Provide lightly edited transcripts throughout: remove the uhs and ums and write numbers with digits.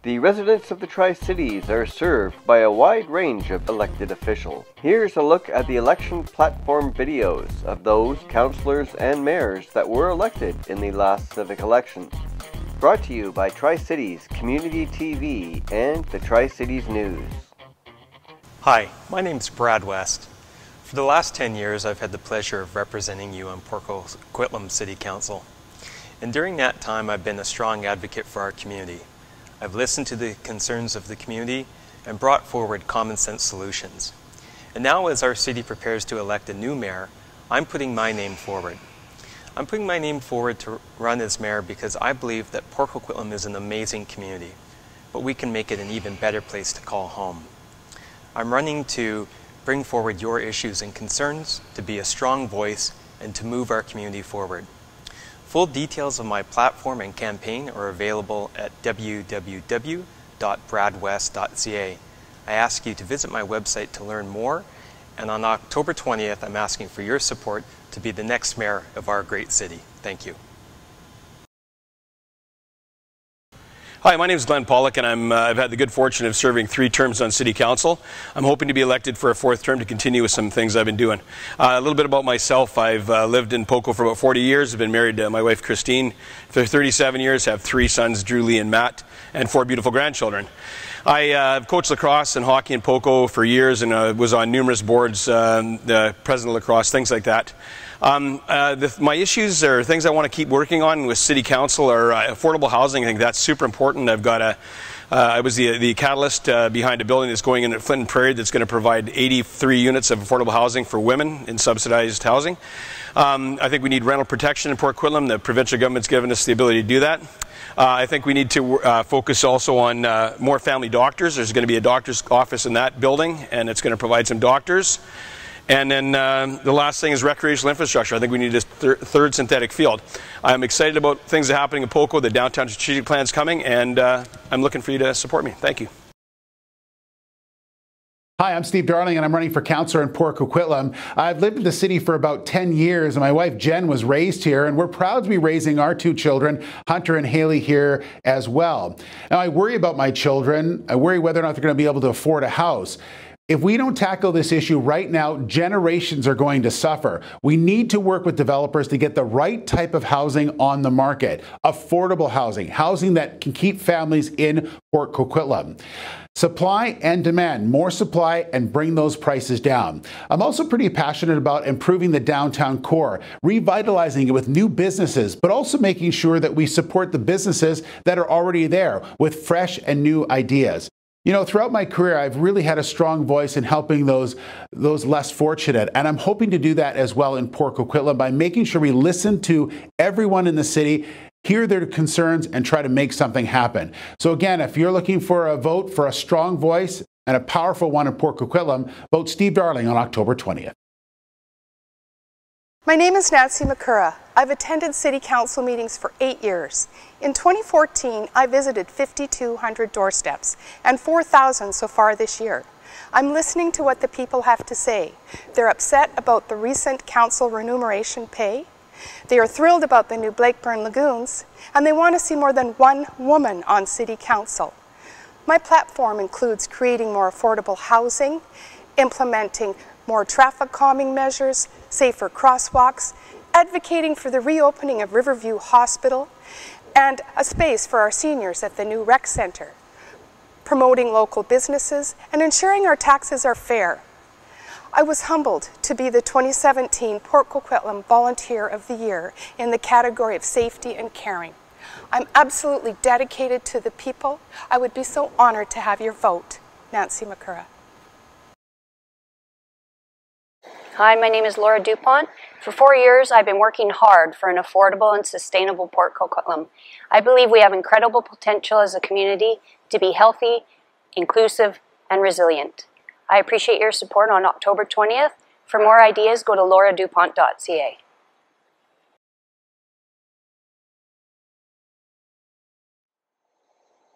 The residents of the Tri-Cities are served by a wide range of elected officials. Here's a look at the election platform videos of those councillors and mayors that were elected in the last civic election. Brought to you by Tri-Cities Community TV and the Tri-Cities News. Hi, my name's Brad West. For the last 10 years, I've had the pleasure of representing you on Port Coquitlam City Council. And during that time, I've been a strong advocate for our community. I've listened to the concerns of the community and brought forward common sense solutions. And now as our city prepares to elect a new mayor, I'm putting my name forward. I'm putting my name forward to run as mayor because I believe that Port Coquitlam is an amazing community, but we can make it an even better place to call home. I'm running to bring forward your issues and concerns, to be a strong voice, and to move our community forward. Full details of my platform and campaign are available at www.bradwest.ca. I ask you to visit my website to learn more, and on October 20th, I'm asking for your support to be the next mayor of our great city. Thank you. Hi, my name is Glen Pollak, and I've had the good fortune of serving 3 terms on City Council. I'm hoping to be elected for a 4th term to continue with some things I've been doing. A little bit about myself. I've lived in Poco for about 40 years. I've been married to my wife Christine for 37 years, have 3 sons, Drew, Lee, and Matt, and 4 beautiful grandchildren. I've coached lacrosse and hockey in Poco for years and was on numerous boards, the president of lacrosse, things like that. My issues or things I want to keep working on with City Council are affordable housing. I think that's super important. I've got I was the catalyst behind a building that's going in at Flint and Prairie that's going to provide 83 units of affordable housing for women in subsidized housing. I think we need rental protection in Port Coquitlam. The provincial government's given us the ability to do that. I think we need to focus also on more family doctors. There's going to be a doctor's office in that building, and it's going to provide some doctors. And then the last thing is recreational infrastructure. I think we need a 3rd synthetic field. I'm excited about things that are happening in Poco. The downtown strategic plan is coming, and I'm looking for you to support me. Thank you. Hi, I'm Steve Darling, and I'm running for councillor in Port Coquitlam. I've lived in the city for about 10 years, and my wife Jen was raised here, and we're proud to be raising our 2 children, Hunter and Haley, here as well. Now, I worry about my children. I worry whether or not they're going to be able to afford a house. If we don't tackle this issue right now, generations are going to suffer. We need to work with developers to get the right type of housing on the market. Affordable housing, housing that can keep families in Port Coquitlam. Supply and demand, more supply and bring those prices down. I'm also pretty passionate about improving the downtown core, revitalizing it with new businesses, but also making sure that we support the businesses that are already there with fresh and new ideas. You know, throughout my career, I've really had a strong voice in helping those less fortunate, and I'm hoping to do that as well in Port Coquitlam by making sure we listen to everyone in the city, hear their concerns, and try to make something happen. So again, if you're looking for a vote for a strong voice and a powerful one in Port Coquitlam, vote Steve Darling on October 20th. My name is Makura. I've attended City Council meetings for 8 years. In 2014, I visited 5,200 doorsteps and 4,000 so far this year. I'm listening to what the people have to say. They're upset about the recent council remuneration pay. They are thrilled about the new Blakeburn Lagoons, and they want to see more than 1 woman on City Council. My platform includes creating more affordable housing, implementing more traffic calming measures, safer crosswalks, advocating for the reopening of Riverview Hospital, and a space for our seniors at the new rec center, promoting local businesses, and ensuring our taxes are fair. I was humbled to be the 2017 Port Coquitlam Volunteer of the Year in the category of safety and caring. I'm absolutely dedicated to the people. I would be so honored to have your vote. Makura. Hi, my name is Laura DuPont. For 4 years, I've been working hard for an affordable and sustainable Port Coquitlam. I believe we have incredible potential as a community to be healthy, inclusive, and resilient. I appreciate your support on October 20th. For more ideas, go to lauradupont.ca.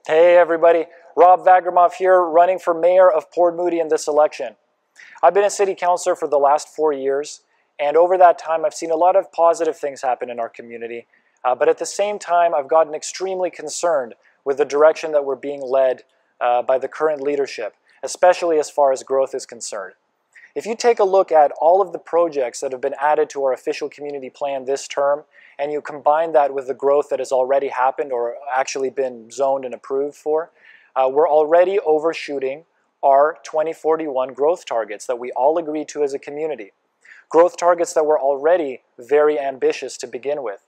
Hey everybody, Rob Vagermoff here, running for Mayor of Port Moody in this election. I've been a city councillor for the last 4 years, and over that time I've seen a lot of positive things happen in our community, but at the same time I've gotten extremely concerned with the direction that we're being led by the current leadership, especially as far as growth is concerned. If you take a look at all of the projects that have been added to our official community plan this term, and you combine that with the growth that has already happened or actually been zoned and approved for, we're already overshooting our 2041 growth targets that we all agreed to as a community. Growth targets that were already very ambitious to begin with.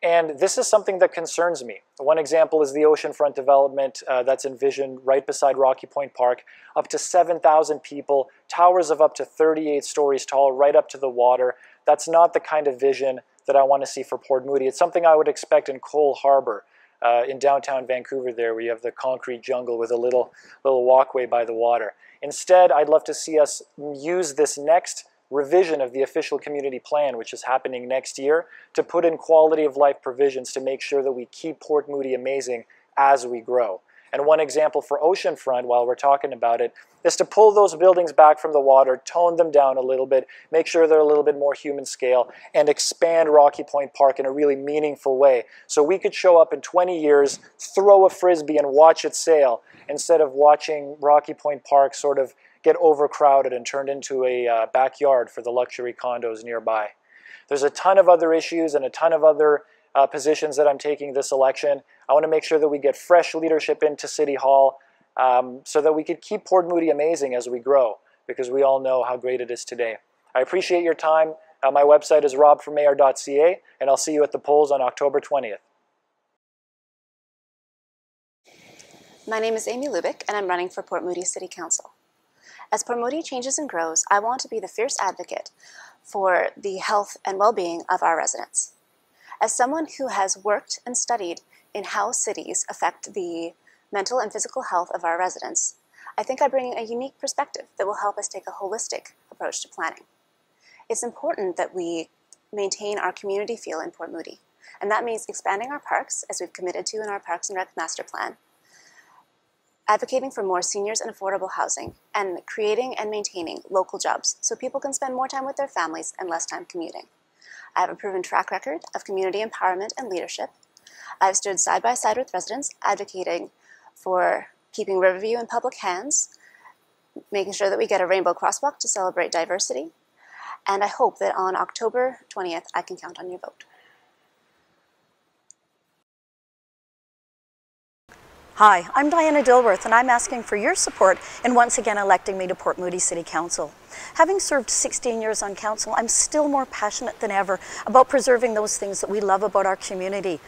And this is something that concerns me. One example is the oceanfront development that's envisioned right beside Rocky Point Park, up to 7,000 people, towers of up to 38 stories tall, right up to the water. That's not the kind of vision that I want to see for Port Moody. It's something I would expect in Cole Harbour, in downtown Vancouver there, where you have the concrete jungle with a little walkway by the water. Instead, I'd love to see us use this next revision of the official community plan, which is happening next year, to put in quality of life provisions to make sure that we keep Port Moody amazing as we grow. And one example for oceanfront, while we're talking about it, is to pull those buildings back from the water, tone them down a little bit, make sure they're a little bit more human scale, and expand Rocky Point Park in a really meaningful way. So we could show up in 20 years, throw a frisbee and watch it sail, instead of watching Rocky Point Park sort of get overcrowded and turned into a backyard for the luxury condos nearby. There's a ton of other issues and a ton of other positions that I'm taking this election. I want to make sure that we get fresh leadership into City Hall so that we could keep Port Moody amazing as we grow, because we all know how great it is today. I appreciate your time. My website is robformayor.ca, and I'll see you at the polls on October 20th. My name is Amy Lubich, and I'm running for Port Moody City Council. As Port Moody changes and grows, I want to be the fierce advocate for the health and well-being of our residents. As someone who has worked and studied in how cities affect the mental and physical health of our residents, I think I bring a unique perspective that will help us take a holistic approach to planning. It's important that we maintain our community feel in Port Moody, and that means expanding our parks, as we've committed to in our Parks and Rec Master Plan, advocating for more seniors and affordable housing, and creating and maintaining local jobs so people can spend more time with their families and less time commuting. I have a proven track record of community empowerment and leadership. I've stood side by side with residents advocating for keeping Riverview in public hands, making sure that we get a rainbow crosswalk to celebrate diversity, and I hope that on October 20th I can count on your vote. Hi, I'm Diana Dilworth, and I'm asking for your support in once again electing me to Port Moody City Council. Having served 16 years on council, I'm still more passionate than ever about preserving those things that we love about our community.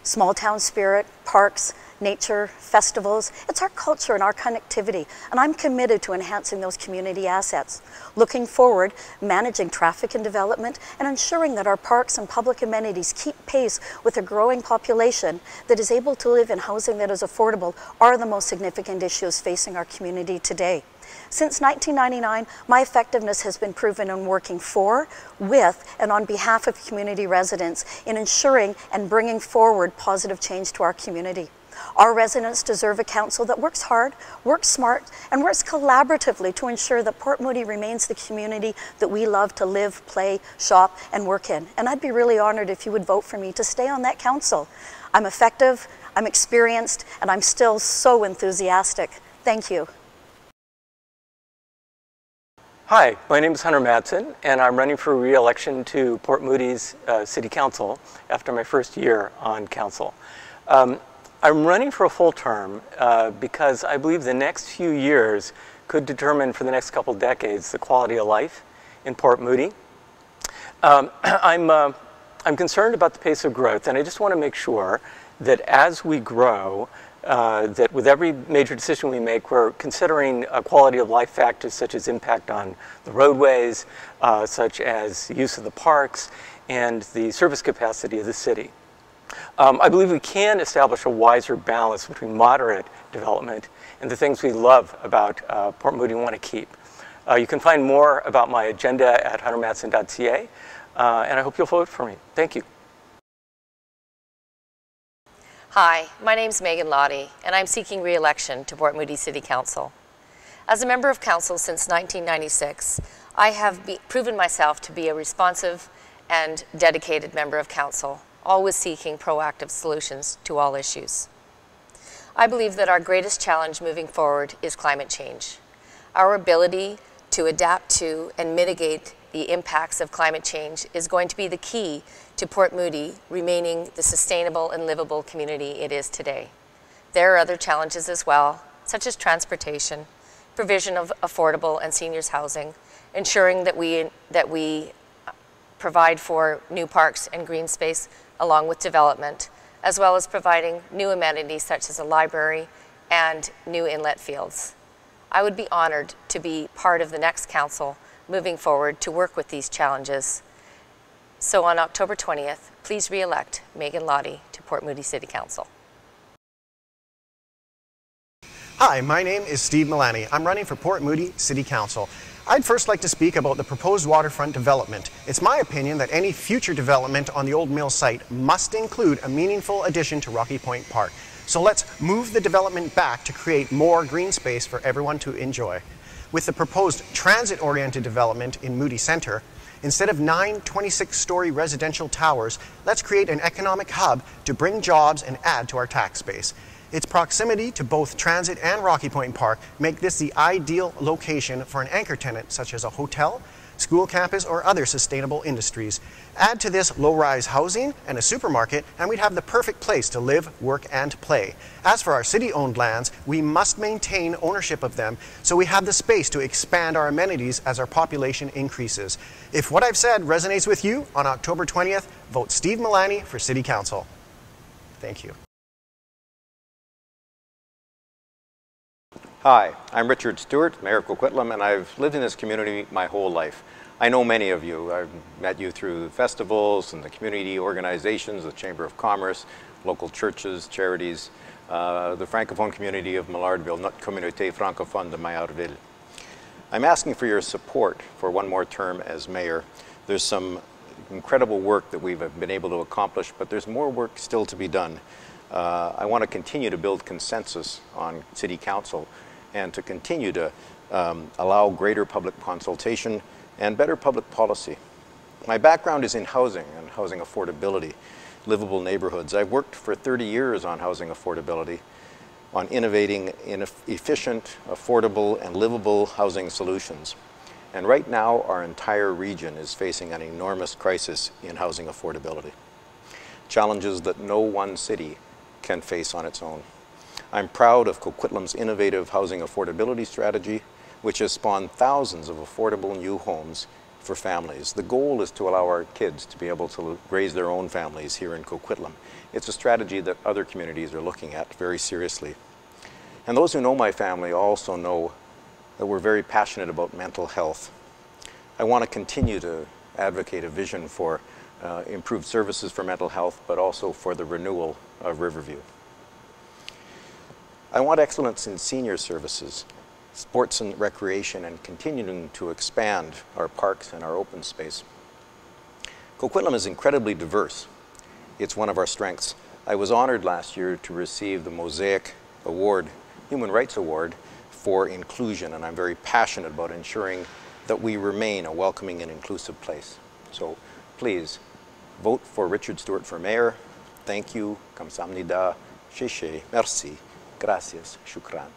Small town spirit, parks, nature, festivals. It's our culture and our connectivity, and I'm committed to enhancing those community assets. Looking forward, managing traffic and development, and ensuring that our parks and public amenities keep pace with a growing population that is able to live in housing that is affordable are the most significant issues facing our community today. Since 1999, my effectiveness has been proven in working for, with, and on behalf of community residents in ensuring and bringing forward positive change to our community. Our residents deserve a council that works hard, works smart, and works collaboratively to ensure that Port Moody remains the community that we love to live, play, shop, and work in. And I'd be really honored if you would vote for me to stay on that council. I'm effective, I'm experienced, and I'm still so enthusiastic. Thank you. Hi, my name is Hunter Madsen, and I'm running for re-election to Port Moody's City Council after my first year on council. I'm running for a full term because I believe the next few years could determine for the next couple decades the quality of life in Port Moody. I'm concerned about the pace of growth, and I just want to make sure that as we grow, that with every major decision we make, we're considering quality of life factors such as impact on the roadways, such as use of the parks, and the service capacity of the city. I believe we can establish a wiser balance between moderate development and the things we love about Port Moody and want to keep. You can find more about my agenda at huntermadsen.ca, and I hope you'll vote for me. Thank you. Hi, my name's Megan Lodi, and I'm seeking re-election to Port Moody City Council. As a member of council since 1996, I have proven myself to be a responsive and dedicated member of council, always seeking proactive solutions to all issues. I believe that our greatest challenge moving forward is climate change. Our ability to adapt to and mitigate the impacts of climate change is going to be the key to Port Moody remaining the sustainable and livable community it is today. There are other challenges as well, such as transportation, provision of affordable and seniors housing, ensuring that we provide for new parks and green space along with development, as well as providing new amenities such as a library and new inlet fields. I would be honored to be part of the next council moving forward to work with these challenges. So on October 20th, please re-elect Megan Lodi to Port Moody City Council. Hi, my name is Steve Milani. I'm running for Port Moody City Council. I'd first like to speak about the proposed waterfront development. It's my opinion that any future development on the old mill site must include a meaningful addition to Rocky Point Park. So let's move the development back to create more green space for everyone to enjoy. With the proposed transit-oriented development in Moody Centre, instead of 9 26-story residential towers, let's create an economic hub to bring jobs and add to our tax base. Its proximity to both Transit and Rocky Point Park make this the ideal location for an anchor tenant such as a hotel, school campus, or other sustainable industries. Add to this low-rise housing and a supermarket, and we'd have the perfect place to live, work, and play. As for our city-owned lands, we must maintain ownership of them so we have the space to expand our amenities as our population increases. If what I've said resonates with you, on October 20th, vote Steve Milani for City Council. Thank you. Hi, I'm Richard Stewart, Mayor of Coquitlam, and I've lived in this community my whole life. I know many of you. I've met you through festivals and the community organizations, the Chamber of Commerce, local churches, charities, the Francophone community of Millardville, Notre Communauté Francophone de Maillardville. I'm asking for your support for one more term as mayor. There's some incredible work that we've been able to accomplish, but there's more work still to be done. I want to continue to build consensus on City Council and to continue to allow greater public consultation and better public policy. My background is in housing and housing affordability, livable neighborhoods. I've worked for 30 years on housing affordability, on innovating in efficient, affordable, and livable housing solutions. And right now, our entire region is facing an enormous crisis in housing affordability. Challenges that no one city can face on its own. I'm proud of Coquitlam's innovative housing affordability strategy, which has spawned thousands of affordable new homes for families. The goal is to allow our kids to be able to raise their own families here in Coquitlam. It's a strategy that other communities are looking at very seriously. And those who know my family also know that we're very passionate about mental health. I want to continue to advocate a vision for improved services for mental health, but also for the renewal of Riverview. I want excellence in senior services, sports and recreation, and continuing to expand our parks and our open space. Coquitlam is incredibly diverse. It's one of our strengths. I was honored last year to receive the Mosaic Award, Human Rights Award for inclusion, and I'm very passionate about ensuring that we remain a welcoming and inclusive place. So please vote for Richard Stewart for mayor. Thank you. Kamsamnida. Sheshe. Merci. Gracias. Shukran.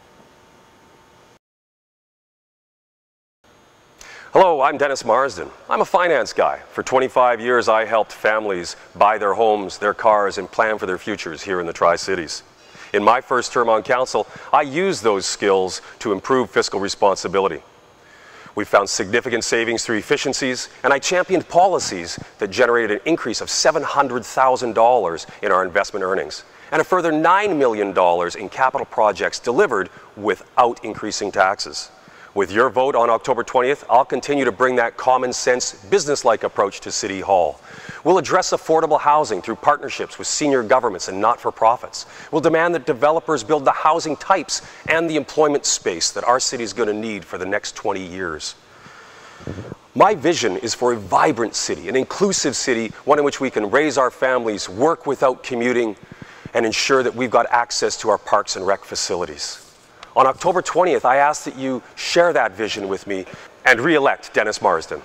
Hello, I'm Dennis Marsden. I'm a finance guy. For 25 years, I helped families buy their homes, their cars, and plan for their futures here in the Tri-Cities. In my first term on council, I used those skills to improve fiscal responsibility. We found significant savings through efficiencies, and I championed policies that generated an increase of $700,000 in our investment earnings, and a further $9 million in capital projects delivered without increasing taxes. With your vote on October 20th, I'll continue to bring that common sense, business-like approach to City Hall. We'll address affordable housing through partnerships with senior governments and not-for-profits. We'll demand that developers build the housing types and the employment space that our city is going to need for the next 20 years. My vision is for a vibrant city, an inclusive city, one in which we can raise our families, work without commuting, and ensure that we've got access to our parks and rec facilities. On October 20th, I ask that you share that vision with me and re-elect Dennis Marsden.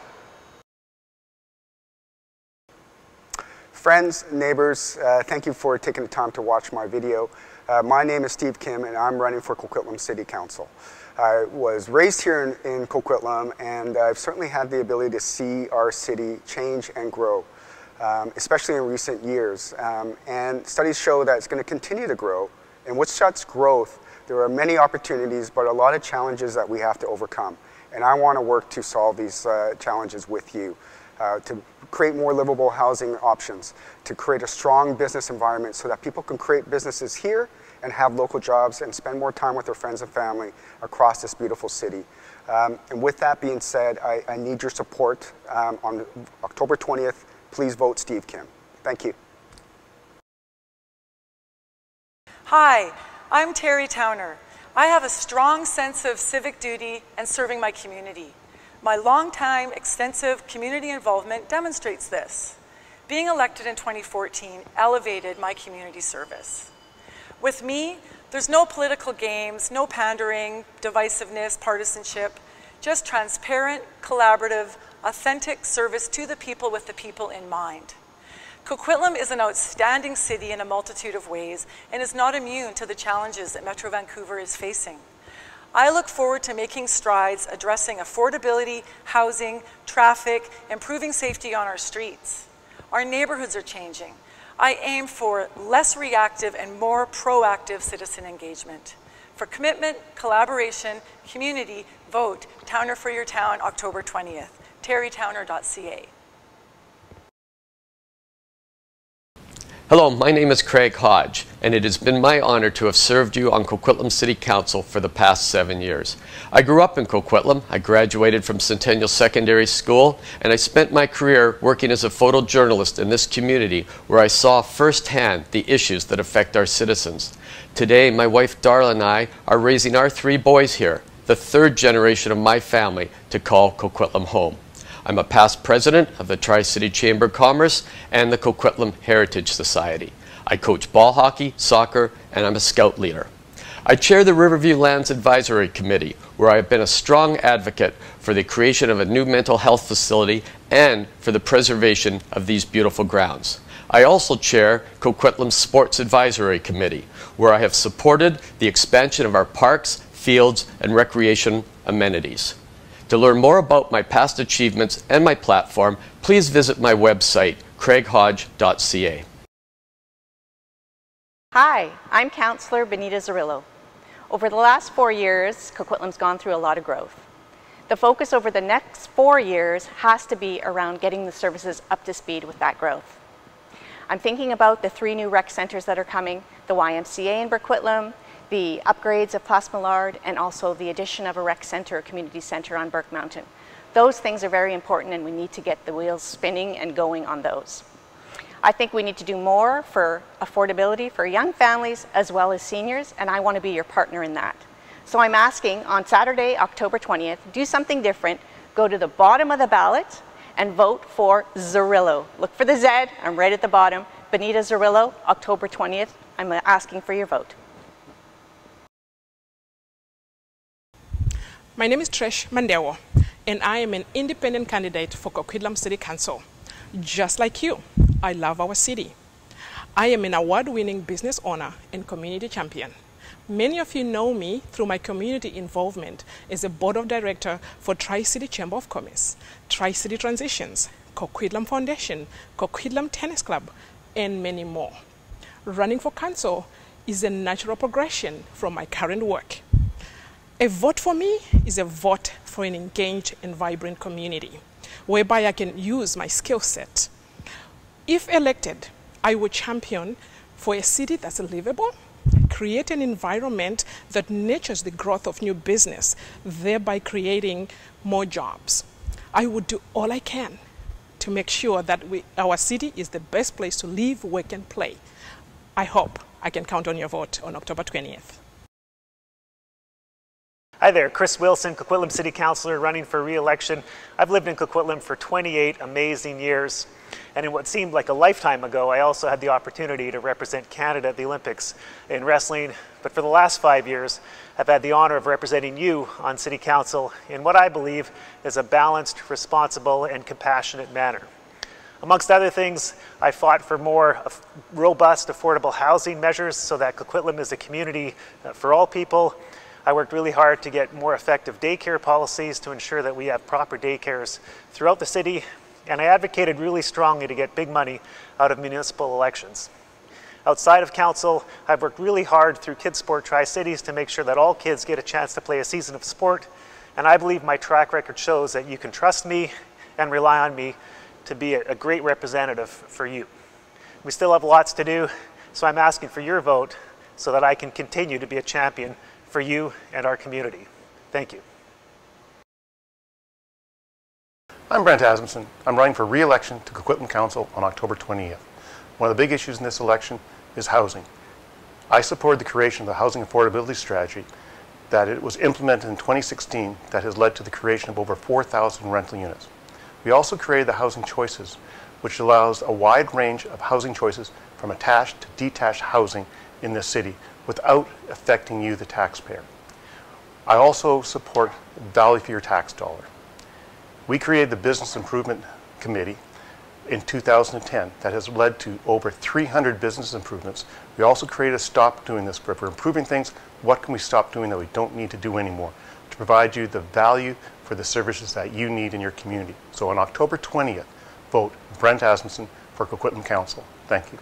Friends, neighbors, thank you for taking the time to watch my video. My name is Steve Kim, and I'm running for Coquitlam City Council. I was raised here in Coquitlam, and I've certainly had the ability to see our city change and grow, especially in recent years. And studies show that it's going to continue to grow. And with such growth, there are many opportunities, but a lot of challenges that we have to overcome. And I want to work to solve these challenges with you, to create more livable housing options, to create a strong business environment so that people can create businesses here and have local jobs and spend more time with their friends and family across this beautiful city. And with that being said, I need your support on October 20th. Please vote Steve Kim. Thank you. Hi, I'm Terri Toner. I have a strong sense of civic duty and serving my community. My long-time, extensive community involvement demonstrates this. Being elected in 2014 elevated my community service. With me, there's no political games, no pandering, divisiveness, partisanship, just transparent, collaborative, authentic service to the people with the people in mind. Coquitlam is an outstanding city in a multitude of ways and is not immune to the challenges that Metro Vancouver is facing. I look forward to making strides addressing affordability, housing, traffic, improving safety on our streets. Our neighborhoods are changing. I aim for less reactive and more proactive citizen engagement. For commitment, collaboration, community, vote Towner for your town, October 20th. territoner.ca. Hello, my name is Craig Hodge, and it has been my honor to have served you on Coquitlam City Council for the past 7 years. I grew up in Coquitlam, I graduated from Centennial Secondary School, and I spent my career working as a photojournalist in this community where I saw firsthand the issues that affect our citizens. Today, my wife Darla and I are raising our 3 boys here, the 3rd generation of my family to call Coquitlam home. I'm a past president of the Tri-City Chamber of Commerce and the Coquitlam Heritage Society. I coach ball hockey, soccer, and I'm a scout leader. I chair the Riverview Lands Advisory Committee, where I have been a strong advocate for the creation of a new mental health facility and for the preservation of these beautiful grounds. I also chair Coquitlam Sports Advisory Committee, where I have supported the expansion of our parks, fields, and recreation amenities. To learn more about my past achievements and my platform, please visit my website, craighodge.ca. Hi, I'm Councillor Benita Cirillo. Over the last 4 years, Coquitlam's gone through a lot of growth. The focus over the next 4 years has to be around getting the services up to speed with that growth. I'm thinking about the 3 new rec centres that are coming, the YMCA in Coquitlam, the upgrades of Place Millard, and also the addition of a rec centre, a community centre on Burke Mountain. Those things are very important, and we need to get the wheels spinning and going on those. I think we need to do more for affordability for young families as well as seniors, and I want to be your partner in that. So I'm asking on Saturday, October 20th, do something different, go to the bottom of the ballot and vote for Cirillo. Look for the Z, I'm right at the bottom. Benita Cirillo, October 20th, I'm asking for your vote. My name is Trish Mandela, and I am an independent candidate for Coquitlam City Council. Just like you, I love our city. I am an award-winning business owner and community champion. Many of you know me through my community involvement as a board of director for Tri-City Chamber of Commerce, Tri-City Transitions, Coquitlam Foundation, Coquitlam Tennis Club, and many more. Running for council is a natural progression from my current work. A vote for me is a vote for an engaged and vibrant community, whereby I can use my skill set. If elected, I will champion for a city that's livable, create an environment that nurtures the growth of new business, thereby creating more jobs. I would do all I can to make sure that our city is the best place to live, work, and play. I hope I can count on your vote on October 20th. Hi there, Chris Willson, Coquitlam City Councillor running for re-election. I've lived in Coquitlam for 28 amazing years, and in what seemed like a lifetime ago, I also had the opportunity to represent Canada at the Olympics in wrestling. But for the last 5 years, I've had the honor of representing you on City Council in what I believe is a balanced, responsible, and compassionate manner. Amongst other things, I fought for more robust, affordable housing measures so that Coquitlam is a community for all people. I worked really hard to get more effective daycare policies to ensure that we have proper daycares throughout the city, and I advocated really strongly to get big money out of municipal elections. Outside of council, I've worked really hard through Kids Sport Tri-Cities to make sure that all kids get a chance to play a season of sport, and I believe my track record shows that you can trust me and rely on me to be a great representative for you. We still have lots to do, so I'm asking for your vote so that I can continue to be a champion for you and our community. Thank you. I'm Brent Asmussen. I'm running for re-election to Coquitlam Council on October 20th. One of the big issues in this election is housing. I support the creation of the housing affordability strategy that it was implemented in 2016 that has led to the creation of over 4,000 rental units. We also created the housing choices, which allows a wide range of housing choices from attached to detached housing in this city without affecting you, the taxpayer. I also support value for your tax dollar. We created the Business Improvement Committee in 2010 that has led to over 300 business improvements. We also created a Stop Doing This group. We're improving things. What can we stop doing that we don't need to do anymore to provide you the value for the services that you need in your community? So on October 20th, vote Brent Asmussen for Coquitlam Council. Thank you.